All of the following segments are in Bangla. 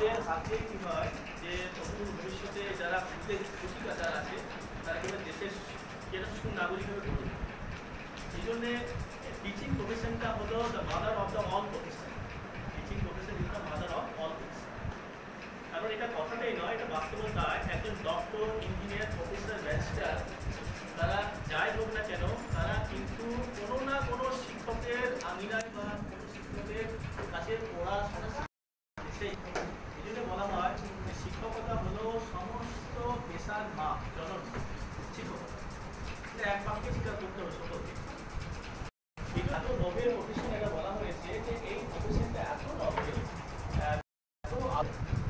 আমাদের হাতে কি হয় যে ভবিষ্যতে যারা প্রতিকার আছে তারা কিন্তু দেশের যেটা সুনাগরিক হয়ে গড়ে ওঠে। এই জন্যে টিচিং প্রফেশনটা হলো the mother of the all profession. Teaching profession is the mother of all profession. কারণ এটা কথাটাই নয়, এটা বাস্তবতায় একজন ডক্টর, ইঞ্জিনিয়ার, প্রফেসর, ব্যারিস্টার তারা যাই হোক না কেন তারা কিন্তু কোনো না কোনো শিক্ষকের আঙিনায় বা কোনো শিক্ষকের কাছে পড়াশোনা সেই এই জন্য বলা হয় যে শিক্ষকতা হলো সমস্ত পেশার মা, জনক শিক্ষকতা। এটা এক বাক্যে স্বীকার করতে হবে সকলকে। বিখ্যাত নোবেল প্রফেশন এটা বলা হয়েছে যে এই প্রফেশনটা এত নোবেল,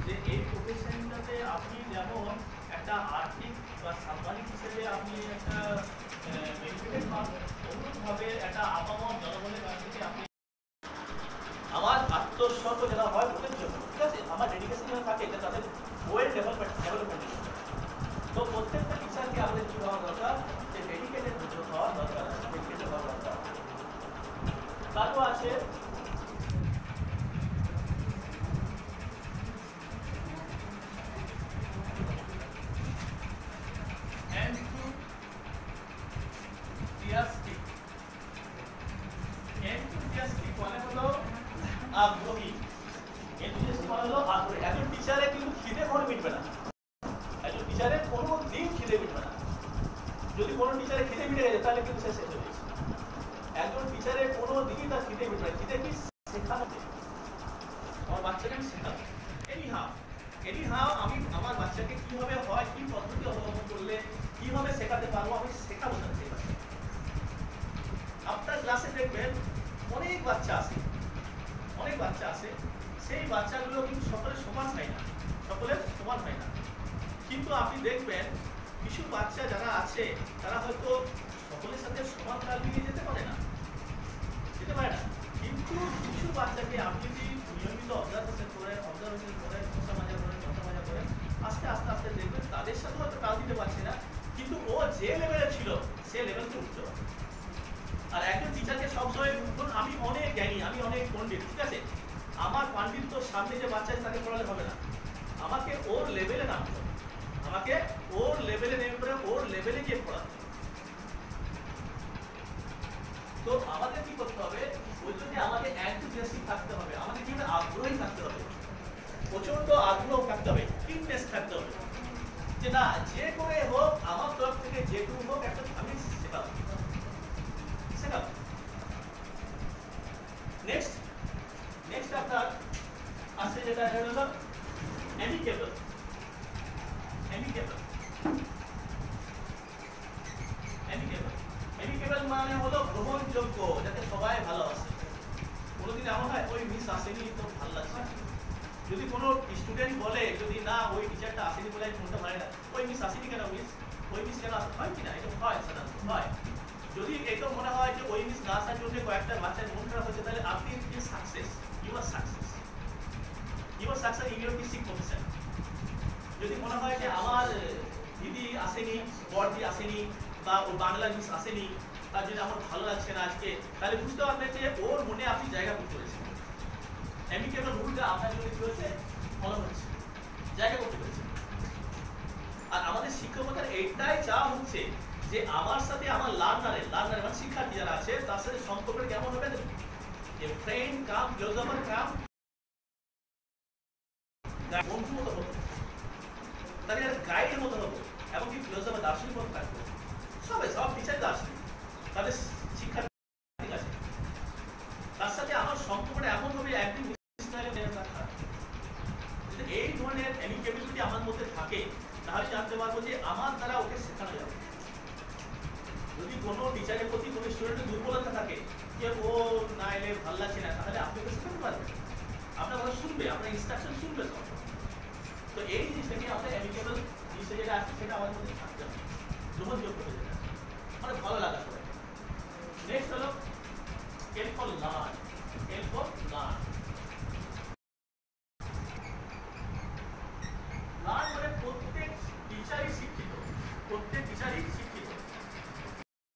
যে এই প্রফেশনটাতে আপনি যেমন একটা আর্থিক বা সামাজিক হিসেবে আপনি একটা বেনিফিটেড পাবেন, অনুরূপভাবে একটা আপামর জনগণের কাছ থেকে আপনি আমার আত্মসর্গ যেটা হয় ওদের জন্য, ঠিক আছে, আমার ডেডিকেশন যেটা থাকে এটা তাদের ওয়েল ডেভেলপমেন্ট। তো প্রত্যেকটা টিচারকে আমাদের কী হওয়া দরকার, যে ডেডিকেটেড হওয়া দরকার আছে, ডেডিকেটেড হওয়া দরকার। তারপর আছে আগ্রহী। একজন টিচারের কিন্তু খিদে কোনো মিটবে না, একজন টিচারের কোনো দিন খিদে মিটবে না। যদি কোনো টিচারের খিদে মিটে গেছে তাহলে কিন্তু সে শেষ হয়ে গেছে। একজন টিচারের কোনো দিনই তার খিদে মিটবে না। খিদে কি শেখানো, আমার বাচ্চাকে আমি শেখাবো। এনিহাও আমি আমার বাচ্চাকে কিভাবে হয়, কি পদ্ধতি অবলম্বন করলে কিভাবে শেখাতে পারবো, আমি শেখাবো না। সেই বাচ্চা আপনার ক্লাসে দেখবেন অনেক বাচ্চা আসে, সেই বাচ্চাগুলো কিন্তু সকলের সমান হয় না। কিন্তু আপনি দেখবেন কিছু বাচ্চা যারা আছে তারা হয়তো সকলের সাথে সমান তাল মিলিয়ে যেতে পারে না, কিন্তু কিছু বাচ্চাকে আপনি যদি নিয়মিত অবজারভেশন করেন, কথা মাজা করেন, আস্তে আস্তে দেখবেন তাদের সাথে হয়তো তাল দিতে পারছে না, কিন্তু ও যে লেভেলে ছিল সে লেভেলকে উঠতে পারে। আর একজন টিচারকে সবসময় আমি অনেক জ্ঞানী, আমি অনেক পণ্ডিত, ঠিক আছে, আমার পাণ্ডিত্য সামনে যে বাচ্চা তাকে পড়ালে হবে না, আমাকে ওর লেভেলে নামতে হবে, আমাকে ওর লেভেলে নেমে পড়ে ওর লেভেলে গিয়ে পড়াতে। তো আমাদের কি করতে হবে, ওই জন্য আমাদের এনথুজিয়াস্টিক থাকতে হবে, আমাদের কি আগ্রহী থাকতে হবে, প্রচন্ড আগ্রহ থাকতে হবে, ইন্টারেস্ট থাকতে হবে, যে না যে করে হোক আমার তরফ থেকে যেটুকু হোক একটা আমি শেখাবো। নেক্সট আপনার আছে যেটা হলো অ্যামিকেবল মানে হলো গ্রহণযোগ্য, যাতে সবাই ভালোবাসে। কোনোদিন এমন হয় ওই মিস আসেনি তো ভালো লাগছে, যদি কোনো স্টুডেন্ট বলে যদি না ওই টিচারটা আসেনি বলে মনটা ভালো না, ওই মিস আসেনি কেন, ওই মিস কেন আসে, হয় কিনা, এটা হয় সাধারণত হয়। যদি এটা মনে হয় যে ওই মিস না আসার জন্য কয়েকটা বাচ্চার মন খারাপ হচ্ছে, তাহলে আপনি success, you are success in your teaching profession. যদি মনে হয় যে আমার দিদি আসেনি, বড়দি আসেনি, বা ওর বাংলা মিস আসেনি, তার জন্য আমার ভালো লাগছে না আজকে, তাহলে বুঝতে পারবেন যে ওর মনে আপনি জায়গা করতে পেরেছেন। অ্যামিকেবল রুলটা আপনার জন্য কি হচ্ছে, ফলো হচ্ছে, জায়গা করতে পেরেছেন। আর আমাদের শিক্ষকতার এইটাই চাওয়া হচ্ছে যে আমার সাথে আমার লার্নার মানে শিক্ষার্থী যারা আছে তার সাথে সম্পর্কটা কেমন হবে, যে ফ্রেন্ড কাম ফিলোসফার কাম বন্ধু মতো হতো, তাদের গাইড মতো হতো, এবং কি ফিলোসফার দার্শনিক মতো থাকতো। সব টিচার দার্শনিক, তাদের শিক্ষার্থী আছে, তার সাথে আমার সম্পর্কটা এমন হবে একদিন এই ধরনের অ্যামিকেবিলিটি আমার মধ্যে থাকে, তাহলে জানতে পারবো যে আমার দ্বারা ওকে শেখানো যাবে। যদি কোনো টিচারের প্রতি কোনো স্টুডেন্টের দুর্বলতা থাকে, যে ও না এলে ভালো লাগছে না, তাহলে আপনি ওকে শেখাতে পারবেন, আপনার কথা শুনবে, আপনার ইনস্ট্রাকশন শুনবে সব। তো এই জিনিসটাকে আমাদের অ্যামিকেবল জিনিসটা যেটা আছে সেটা আমাদের মধ্যে থাকতে হবে, গ্রহণযোগ্য হতে যেটা মানে ভালো লাগা সবাই। নেক্সট হলো হেল্প ফর লার্ন।